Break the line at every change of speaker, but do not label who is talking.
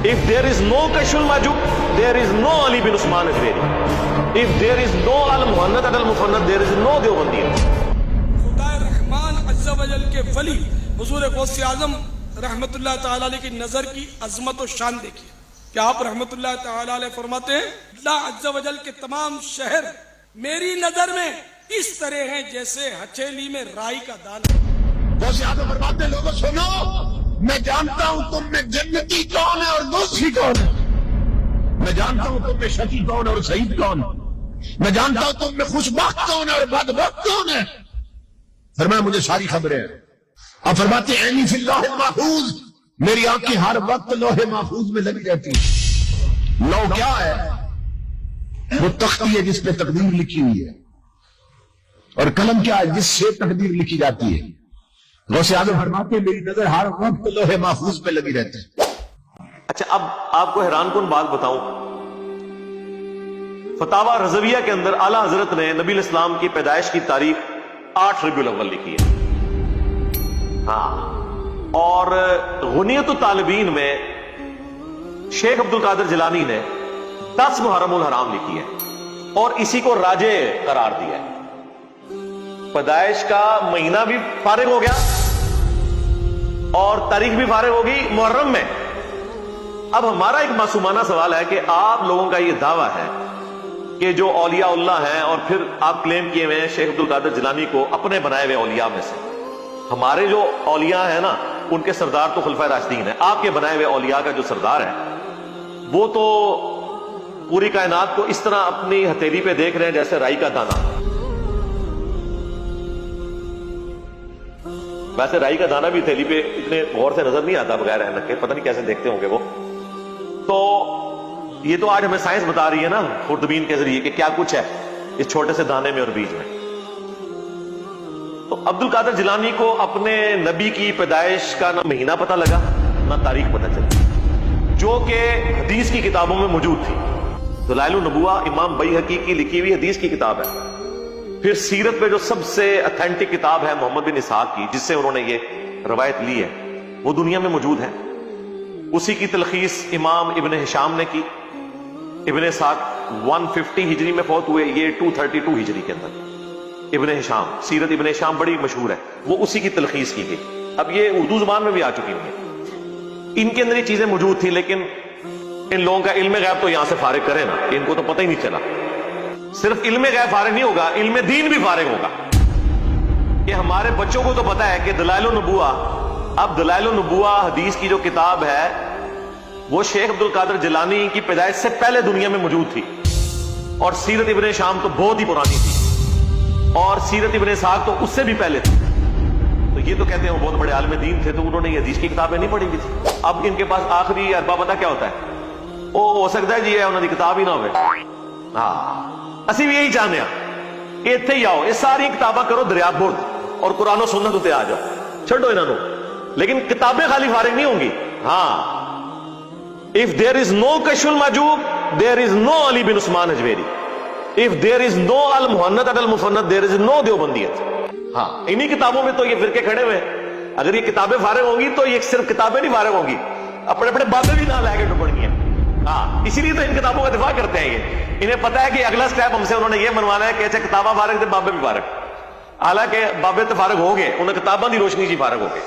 If there is no Kashful Majub, there is no Ali bin Usman Azwari. If there is no Al-Muhannad Al-Mufannad, there is no Deobandiyat.
खुदाए Rahman अज़्ज़ा वजल के वली हुजूर गौसे आज़म रहमतुल्लाह ताला अलैह की नज़र की अज़मत और शान देखिए कि आप रहमतुल्लाह ताला अलैह फरमाते हैं अल्लाह अज़्ज़ा वजल के तमाम शहर मेरी नज़र में इस तरह हैं जैसे हथेली में राई का दाना।
गौसे आज़म फरमाते हैं, लोगों सुनो, मैं जानता हूं तुम में जन्नती कौन है और दोषी कौन है। मैं जानता हूं तुम में शकी कौन और सईद कौन। मैं जानता हूं तुम में खुशबख्त कौन है और बदबख्त कौन है। फरमाया मुझे सारी खबरें हैं। अब फरमाते हैं ऐनी फिल लौह महफूज, मेरी आंखें हर वक्त लोहे महफूज में लगी रहती है। लौ क्या है? वो तख्ती है जिस पे तकदीर लिखी हुई है, और कलम क्या है जिससे तकदीर लिखी जाती है। गौसे आज़म फरमाते हैं मेरी नजर हर वक्त लोहे महफूज पे लगी रहती है।
अच्छा, अब आपको हैरान कुन बात बताऊं, फतावा रज़विया के अंदर आला हजरत ने नबी इस्लाम की पैदाइश की तारीख 8 रबीउल अव्वल लिखी है। हाँ, और गुनियत तालिबीन में शेख अब्दुल कादिर जिलानी ने 10 मुहर्रमुल हराम लिखी है और इसी को राजे करार दिया है। पैदाइश का महीना भी फारिग हो गया और तारीख भी फारिग होगी मुहर्रम में। अब हमारा एक मासूमाना सवाल है कि आप लोगों का यह दावा है कि जो औलिया उल्लाह हैं, और फिर आप क्लेम किए हुए हैं शेख अब्दुल कादिर जिलानी को अपने बनाए हुए औलिया में से। हमारे जो औलिया हैं ना, उनके सरदार तो खुलफाए राशिदीन है। आपके बनाए हुए औलिया का जो सरदार है वो तो पूरी कायनात को इस तरह अपनी हथेली पे देख रहे हैं जैसे राई का दाना। वैसे राई का दाना भी हथेली पे इतने गौर से नजर नहीं आता बगैर ऐनक के, पता नहीं कैसे देखते होंगे वो। तो ये तो आज हमें साइंस बता रही है ना खुर्दबीन के जरिए कि क्या कुछ है इस छोटे से दाने में और बीज में। तो अब्दुल कादिर जिलानी को अपने नबी की पैदाइश का ना महीना पता लगा ना तारीख पता चली, जो कि हदीस की किताबों में मौजूद थी। दलाइल नबुवा इमाम बैहकी की लिखी हुई हदीस की किताब है। फिर सीरत में जो सबसे ऑथेंटिक किताब है मोहम्मद बिन इसहाक की, जिससे उन्होंने ये रवायत ली है, वो दुनिया में मौजूद है। उसी की तलखीस इमाम इब्न हिशाम ने की। इब्न इसहाक 150 हिजरी में फौत हुए, ये 232 हिजरी के अंदर। इब्न हिशाम, सीरत इब्न हिशाम बड़ी मशहूर है, वो उसी की तलखीस की गई। अब ये उर्दू जुबान में भी आ चुकी है। इनके अंदर ये चीजें मौजूद थी, लेकिन इन लोगों का इल्म गैब तो यहां से फारिग करे ना, इनको तो पता ही नहीं चला। सिर्फ इल्म गैब फारिग नहीं होगा, इल्म दीन भी फारिग होगा। कि हमारे बच्चों को तो पता है कि दलाइल नबुवा, अब दलाइल नबुवा हदीस की जो किताब है वो शेख अब्दुल कादिर जिलानी की पैदाइश से पहले दुनिया में मौजूद थी, और सीरत इब्न हिशाम तो बहुत ही पुरानी थी, और सीरत इब्न इसहाक तो उससे भी पहले थी। तो ये तो कहते हैं वो बहुत बड़े आलिम दीन थे, तो उन्होंने ये हदीस की किताबें नहीं पढ़ी हुई थी। अब इनके पास आखिरी अरबा पता क्या होता है, वो हो सकता है जी है उन्होंने किताब ही ना हो। हाँ, असी भी यही चाहते हैं कि इत्थे ही आओ, ये सारी किताबें करो दरियाबुर्द और कुरान और सुन्नत उत्ते आ जाओ, छोड़ो इन्हों। लेकिन किताबें खाली फारिग नहीं होंगी। हाँ, if there is no Kashful Mahjub, there is no Ali bin Usman Ajweri. If there is no Al Muhannad Al Mufannad, there is no देवबंदियत। हाँ, इन्हीं किताबों में तो ये फिरके खड़े हुए हैं। अगर ये किताबें फारिग होंगी तो ये सिर्फ किताबें नहीं फारिग होंगी, अपने अपने बाबे भी ना लाके टुकड़नी है। हाँ, इसीलिए तो इन किताबों का दिफा करते हैं ये। इन्हें पता है कि अगला स्टेप हमसे उन्होंने ये मनवाना है कि अच्छा किताबा फारिग थे, बाबे भी फारिग। हालांकि बाबे तो फारिग हो गए, उन्हें किताबों की रोशनी जी फारिग हो गए।